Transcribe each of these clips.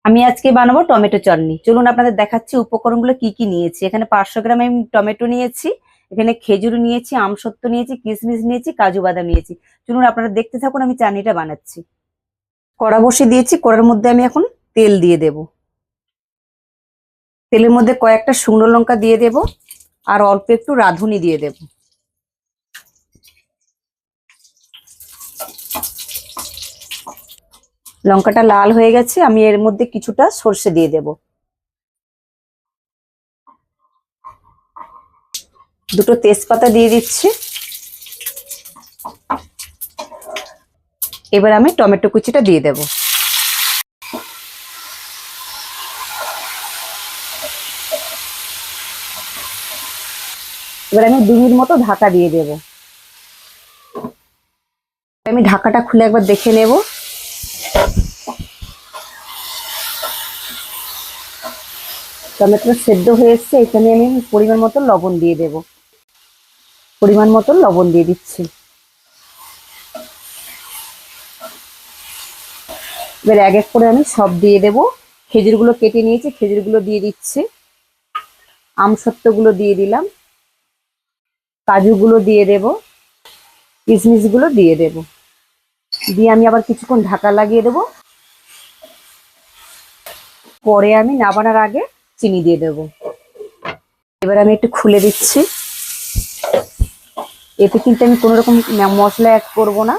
আমি আজকে বানাবো টমেটো চাটনি। চলুন আপনাদের দেখাচ্ছি উপকরণগুলো কি কি নিয়েছি। এখানে 500 গ্রাম আমি টমেটো নিয়েছি, এখানে খেজুর নিয়েছি, আমসত্ত্ব নিয়েছি, কিশমিশ নিয়েছি, কাজু বাদাম নিয়েছি। চলুন আপনারা দেখতে থাকুন আমি চাটনিটা বানাচ্ছি। কড়া বসিয়ে দিয়েছি, কড়ার মধ্যে আমি এখন তেল দিয়ে দেব। তেলের মধ্যে কয়েকটা শুকনো লঙ্কা দিয়ে দেব আর অল্প একটু রাঁধুনি দিয়ে দেব। লঙ্কাটা লাল হয়ে গেছে, আমি এর মধ্যে কিছুটা সর্ষে দিয়ে দেব। দুটো তেজপাতা দিয়ে দিচ্ছি। এবার আমি টমেটো কুচিটা দিয়ে দেব। এবার আমি 2 মিনিট মতো ঢাকা দিয়ে দেব। আমি ঢাকাটা খুলে একবার দেখে নেব। টমেটো সেদ্ধ হয়ে এসছে, এখানে আমি পরিমাণ মতো লবণ দিয়ে দেব। পরিমাণ মতো লবণ দিয়ে দিচ্ছি। এবার এক এক করে আমি সব দিয়ে দেব। খেজুরগুলো কেটে নিয়েছি, খেজুরগুলো দিয়ে দিচ্ছি। আমসত্ত্বগুলো দিয়ে দিলাম, কাজুগুলো দিয়ে দেব, কিশমিশগুলো দিয়ে দেব। দিয়ে আমি আবার কিছুক্ষণ ঢাকা লাগিয়ে দেব। পরে আমি নামানোর আগে চিনি দিয়ে দেব। এবার আমি একটু খুলে দিচ্ছি। এতে কিন্তু আমি কোনো রকম মশলা অ্যাড করব না।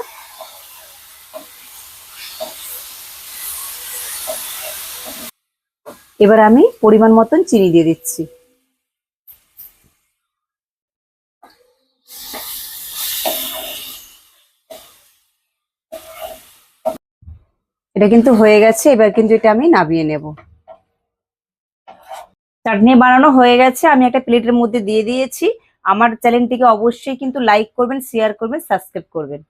এবার আমি পরিমাণ মতন চিনি দিয়ে দিচ্ছি। এটা কিন্তু হয়ে গেছে, এবার কিন্তু এটা আমি নামিয়ে নেব। চাটনি বানানো হয়ে গেছে, আমি একটা প্লেটের মধ্যে দিয়ে দিয়েছি। আমার চ্যানেলটিকে অবশ্যই কিন্তু লাইক করবেন, শেয়ার করবেন, সাবস্ক্রাইব করবেন।